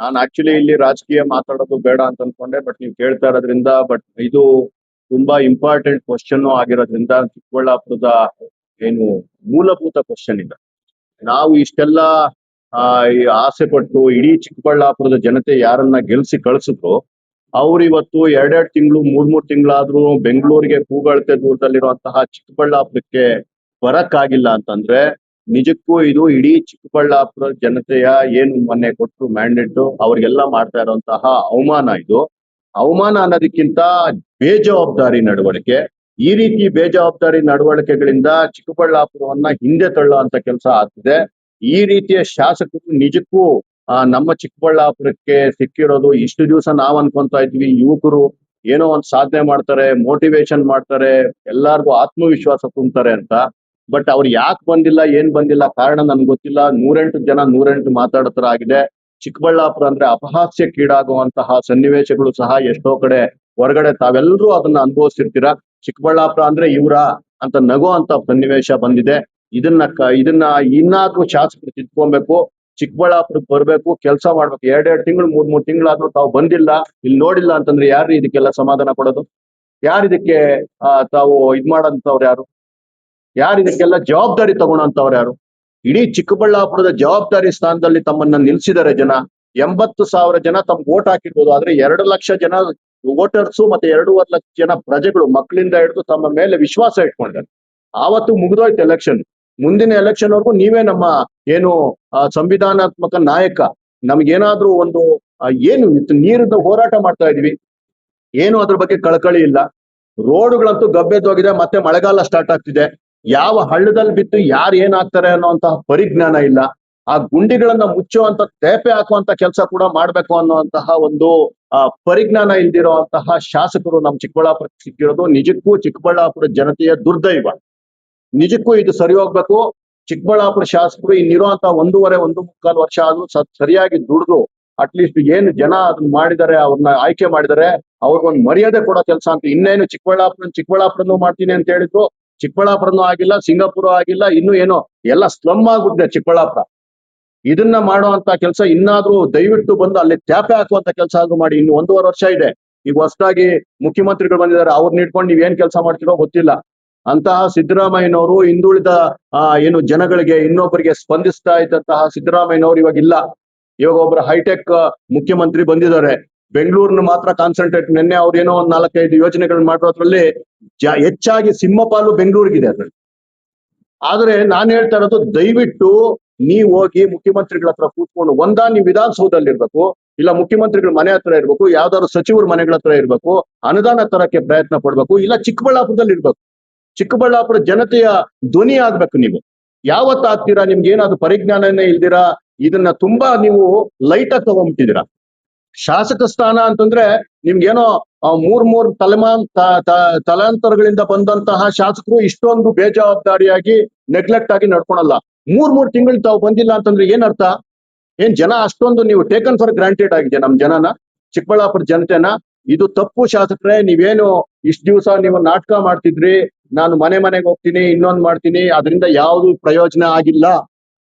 ನಾನು ಆಕ್ಚುಲಿ ಇಲ್ಲಿ ರಾಜಕೀಯ ಮಾತಾಡೋದು ಬೇಡ ಅಂತ ಅನ್ಕೊಂಡೆ, ಬಟ್ ನೀವು ಕೇಳ್ತಾ ಇರೋದ್ರಿಂದ, ಬಟ್ ಇದು ತುಂಬಾ ಇಂಪಾರ್ಟೆಂಟ್ ಕ್ವಶನ್ ಆಗಿರೋದ್ರಿಂದ ಚಿಕ್ಕಬಳ್ಳಾಪುರದ ಏನು ಮೂಲಭೂತ ಕ್ವಶನ್ ಇದೆ. ನಾವು ಇಷ್ಟೆಲ್ಲ ಈ ಆಸೆ ಪಟ್ಟು ಇಡೀ ಚಿಕ್ಕಬಳ್ಳಾಪುರದ ಜನತೆ ಯಾರನ್ನ ಗೆಲ್ಸಿ ಕಳಿಸಿದ್ರು, ಅವ್ರು ಇವತ್ತು ಎರಡೆರಡು ತಿಂಗಳು ಮೂರ್ ತಿಂಗಳಾದ್ರೂ ಬೆಂಗಳೂರಿಗೆ ಕೂಗಳತೆ ದೂರದಲ್ಲಿರುವಂತಹ ಚಿಕ್ಕಬಳ್ಳಾಪುರಕ್ಕೆ ಬರಕ್ಕಾಗಿಲ್ಲ ಅಂತಂದ್ರೆ ನಿಜಕ್ಕೂ ಇದು ಇಡೀ ಚಿಕ್ಕಬಳ್ಳಾಪುರ ಜನತೆಯ ಏನು ಮೊನ್ನೆ ಕೊಟ್ಟು ಮ್ಯಾಂಡೇಟ್ ಅವ್ರಿಗೆಲ್ಲ ಮಾಡ್ತಾ ಇರುವಂತಹ ಅವಮಾನ. ಇದು ಅವಮಾನ ಅನ್ನೋದಕ್ಕಿಂತ ಬೇಜವಾಬ್ದಾರಿ ನಡವಳಿಕೆ. ಈ ರೀತಿ ಬೇಜವಾಬ್ದಾರಿ ನಡವಳಿಕೆಗಳಿಂದ ಚಿಕ್ಕಬಳ್ಳಾಪುರವನ್ನ ಹಿಂದೆ ತಳ್ಳುವಂತ ಕೆಲಸ ಆಗ್ತಿದೆ. ಈ ರೀತಿಯ ಶಾಸಕರು ನಿಜಕ್ಕೂ ನಮ್ಮ ಚಿಕ್ಕಬಳ್ಳಾಪುರಕ್ಕೆ ಸಿಕ್ಕಿರೋದು ಇಷ್ಟು ದಿವಸ ನಾವ್ ಅನ್ಕೊಂತಾ ಇದ್ವಿ ಯುವಕರು ಏನೋ ಒಂದ್ ಸಾಧನೆ ಮಾಡ್ತಾರೆ, ಮೋಟಿವೇಶನ್ ಮಾಡ್ತಾರೆ, ಎಲ್ಲಾರ್ಗು ಆತ್ಮವಿಶ್ವಾಸ ತುಂಬ್ತಾರೆ ಅಂತ. ಬಟ್ ಅವ್ರು ಯಾಕೆ ಬಂದಿಲ್ಲ, ಏನ್ ಬಂದಿಲ್ಲ, ಕಾರಣ ನನ್ಗೆ ಗೊತ್ತಿಲ್ಲ. 108 ಜನ 108 ಮಾತಾಡೋ ತರ ಆಗಿದೆ. ಚಿಕ್ಕಬಳ್ಳಾಪುರ ಅಂದ್ರೆ ಅಪಹಾಸ್ಯಕ್ಕೀಡಾಗುವಂತಹ ಸನ್ನಿವೇಶಗಳು ಸಹ ಎಷ್ಟೋ ಕಡೆ ಹೊರಗಡೆ ತಾವೆಲ್ಲರೂ ಅದನ್ನ ಅನುಭವಿಸಿರ್ತೀರಾ. ಚಿಕ್ಕಬಳ್ಳಾಪುರ ಅಂದ್ರೆ ಇವ್ರ ಅಂತ ನಗೋ ಅಂತ ಸನ್ನಿವೇಶ ಬಂದಿದೆ. ಇದನ್ನ ಇನ್ನಾದ್ರೂ ಶಾಸಕರು ತಿದ್ಕೊಬೇಕು, ಚಿಕ್ಕಬಳ್ಳಾಪುರಕ್ಕೆ ಬರ್ಬೇಕು, ಕೆಲಸ ಮಾಡ್ಬೇಕು. ಎರಡೆರಡು ತಿಂಗಳು ಮೂರ್ ತಿಂಗಳಾದ್ರೂ ತಾವು ಬಂದಿಲ್ಲ, ಇಲ್ಲಿ ನೋಡಿಲ್ಲ ಅಂತಂದ್ರೆ ಯಾರು ಇದಕ್ಕೆಲ್ಲ ಸಮಾಧಾನ ಕೊಡೋದು? ಯಾರು ಇದಕ್ಕೆ ತಾವು ಇದ್ ಮಾಡಂತವ್ರು ಯಾರು? ಯಾರು ಇದಕ್ಕೆಲ್ಲ ಜವಾಬ್ದಾರಿ ತಗೊಳಂತವ್ರು ಯಾರು? ಇಡೀ ಚಿಕ್ಕಬಳ್ಳಾಪುರದ ಜವಾಬ್ದಾರಿ ಸ್ಥಾನದಲ್ಲಿ ತಮ್ಮನ್ನ ನಿಲ್ಸಿದ್ದಾರೆ ಜನ. 80,000 ಜನ ತಮ್ಗೆ ವೋಟ್ ಹಾಕಿರ್ಬೋದು, ಆದ್ರೆ 2 ಲಕ್ಷ ಜನ ವೋಟರ್ಸು ಮತ್ತೆ 2.5 ಲಕ್ಷ ಜನ ಪ್ರಜೆಗಳು ಮಕ್ಕಳಿಂದ ಹಿಡಿದು ತಮ್ಮ ಮೇಲೆ ವಿಶ್ವಾಸ ಇಟ್ಕೊಂಡಿದ್ದಾರೆ. ಆವತ್ತು ಮುಗಿದೋಯ್ತು ಎಲೆಕ್ಷನ್. ಮುಂದಿನ ಎಲೆಕ್ಷನ್ ವರ್ಗೂ ನೀವೇ ನಮ್ಮ ಏನು ಸಂವಿಧಾನಾತ್ಮಕ ನಾಯಕ. ನಮ್ಗೇನಾದ್ರೂ ಒಂದು ಏನು ನೀರಿನ ಹೋರಾಟ ಮಾಡ್ತಾ ಇದೀವಿ, ಏನು ಅದ್ರ ಬಗ್ಗೆ ಕಳಕಳಿ ಇಲ್ಲ. ರೋಡ್ಗಳಂತೂ ಗಬ್ಬೆದ್ದೋಗಿದೆ, ಮತ್ತೆ ಮಳೆಗಾಲ ಸ್ಟಾರ್ಟ್ ಆಗ್ತಿದೆ. ಯಾವ ಹಳ್ಳದಲ್ಲಿ ಬಿದ್ದು ಯಾರು ಏನಾಗ್ತಾರೆ ಅನ್ನೋಂತಹ ಪರಿಜ್ಞಾನ ಇಲ್ಲ. ಆ ಗುಂಡಿಗಳನ್ನ ಮುಚ್ಚುವಂತ ತೇಪೆ ಹಾಕುವಂತ ಕೆಲಸ ಕೂಡ ಮಾಡ್ಬೇಕು ಅನ್ನುವಂತಹ ಒಂದು ಪರಿಜ್ಞಾನ ಇಲ್ದಿರುವಂತಹ ಶಾಸಕರು ನಮ್ಮ ಚಿಕ್ಕಬಳ್ಳಾಪುರ ಸಿಕ್ಕಿರೋದು ನಿಜಕ್ಕೂ ಚಿಕ್ಕಬಳ್ಳಾಪುರ ಜನತೆಯ ದುರ್ದೈವ. ನಿಜಕ್ಕೂ ಇದು ಸರಿ ಹೋಗ್ಬೇಕು. ಚಿಕ್ಕಬಳ್ಳಾಪುರ ಶಾಸಕರು ಇನ್ನಿರುವಂತಹ 1.5 ವರ್ಷ ಆದ್ರೂ ಸರಿಯಾಗಿ ದುಡಿದು ಅಟ್ಲೀಸ್ಟ್ ಏನು ಜನ ಅದನ್ನ ಮಾಡಿದ್ದಾರೆ, ಅವ್ರನ್ನ ಆಯ್ಕೆ ಮಾಡಿದ್ದಾರೆ, ಅವ್ರಿಗೊಂದು ಮರ್ಯಾದೆ ಕೊಡೋ ಕೆಲಸ ಅಂತ. ಇನ್ನೇನು ಚಿಕ್ಕಬಳ್ಳಾಪುರನು ಮಾಡ್ತೀನಿ ಅಂತ ಹೇಳಿದ್ರು, ಚಿಕ್ಕಬಳ್ಳಾಪುರನೂ ಆಗಿಲ್ಲ, ಸಿಂಗಾಪುರ ಆಗಿಲ್ಲ, ಇನ್ನು ಏನೋ ಎಲ್ಲ ಸ್ಲಮ್ ಆಗ್ಬಿಟ್ಟಿದೆ ಚಿಕ್ಕಬಳ್ಳಾಪುರ. ಇದನ್ನ ಮಾಡುವಂತ ಕೆಲಸ ಇನ್ನಾದ್ರೂ ದಯವಿಟ್ಟು ಬಂದು ಅಲ್ಲಿ ತ್ಯಾಪೆ ಹಾಕುವಂತ ಕೆಲಸ ಆದ್ರೂ ಮಾಡಿ. ಇನ್ನು 1.5 ವರ್ಷ ಇದೆ. ಈಗ ಹೊಸದಾಗಿ ಮುಖ್ಯಮಂತ್ರಿಗಳು ಬಂದಿದ್ದಾರೆ, ಅವ್ರನ್ನ ಇಟ್ಕೊಂಡು ನೀವ್ ಏನ್ ಕೆಲಸ ಮಾಡ್ತಿರೋ ಗೊತ್ತಿಲ್ಲ. ಅಂತಹ ಸಿದ್ದರಾಮಯ್ಯನವರು ಹಿಂದುಳಿದ ಏನು ಜನಗಳಿಗೆ ಇನ್ನೊಬ್ಬರಿಗೆ ಸ್ಪಂದಿಸ್ತಾ ಇದ್ದಂತಹ ಸಿದ್ದರಾಮಯ್ಯನವರು ಇವಾಗ ಇಲ್ಲ. ಇವಾಗ ಒಬ್ಬರು ಹೈಟೆಕ್ ಮುಖ್ಯಮಂತ್ರಿ ಬಂದಿದ್ದಾರೆ. ಬೆಂಗಳೂರಿನ ಮಾತ್ರ ಕಾನ್ಸಂಟ್ರೇಟ್. ನಿನ್ನೆ ಅವ್ರು ಏನೋ ಒಂದ್ 4-5 ಯೋಜನೆಗಳನ್ನ ಮಾಡೋದ್ರಲ್ಲಿ ಹೆಚ್ಚಾಗಿ ಸಿಂಹಪಾಲು ಬೆಂಗಳೂರಿಗಿದೆ ಅದ್ರಲ್ಲಿ. ಆದ್ರೆ ನಾನ್ ಹೇಳ್ತಾ ಇರೋದು, ದಯವಿಟ್ಟು ನೀವ್ ಹೋಗಿ ಮುಖ್ಯಮಂತ್ರಿಗಳ ಹತ್ರ ಕೂತ್ಕೊಂಡು ನೀವು ವಿಧಾನಸೌಧದಲ್ಲಿ ಇರ್ಬೇಕು, ಇಲ್ಲ ಮುಖ್ಯಮಂತ್ರಿಗಳ ಮನೆ ಹತ್ರ ಇರ್ಬೇಕು, ಯಾವ್ದಾದ್ರು ಸಚಿವರ ಮನೆಗಳ ಹತ್ರ ಇರ್ಬೇಕು, ಅನುದಾನ ತರಕ್ಕೆ ಪ್ರಯತ್ನ ಪಡ್ಬೇಕು, ಇಲ್ಲ ಚಿಕ್ಕಬಳ್ಳಾಪುರದಲ್ಲಿ ಇರ್ಬೇಕು. ಚಿಕ್ಕಬಳ್ಳಾಪುರ ಜನತೆಯ ಧ್ವನಿ ಆಗ್ಬೇಕು. ನೀವು ಯಾವತ್ತ ಆಗ್ತೀರಾ? ನಿಮ್ಗೆ ಏನಾದ್ರು ಪರಿಜ್ಞಾನನೇ ಇಲ್ದಿರಾ, ಇದನ್ನ ತುಂಬಾ ನೀವು ಲೈಟ್ ಆಗಿ ತಗೊಂಡ್ಬಿಟ್ಟಿದ್ದೀರಾ. ಶಾಸಕ ಸ್ಥಾನ ಅಂತಂದ್ರೆ ನಿಮ್ಗೇನೋ ಮೂರ್ ತಲಾಂತರಗಳಿಂದ ಬಂದಂತಹ ಶಾಸಕರು ಇಷ್ಟೊಂದು ಬೇಜವಾಬ್ದಾರಿಯಾಗಿ ನೆಗ್ಲೆಕ್ಟ್ ಆಗಿ ನಡ್ಕೊಳಲ್ಲ. 3 ತಿಂಗಳು ತಾವು ಬಂದಿಲ್ಲ ಅಂತಂದ್ರೆ ಏನ್ ಅರ್ಥ? ಏನ್ ಜನ ಅಷ್ಟೊಂದು ನೀವು ಟೇಕನ್ ಫಾರ್ ಗ್ರಾಂಟೆಡ್ ಆಗಿದೆ ನಮ್ ಜನನ, ಚಿಕ್ಕಬಳ್ಳಾಪುರ ಜನತೆನ? ಇದು ತಪ್ಪು ಶಾಸಕರೇ. ನೀವೇನು ಇಷ್ಟ ದಿವಸ ನೀವು ನಾಟಕ ಮಾಡ್ತಿದ್ರಿ, ನಾನು ಮನೆಗೆ ಹೋಗ್ತೀನಿ, ಇನ್ನೊಂದ್ ಮಾಡ್ತೀನಿ, ಅದರಿಂದ ಯಾವ್ದು ಪ್ರಯೋಜನ ಆಗಿಲ್ಲ.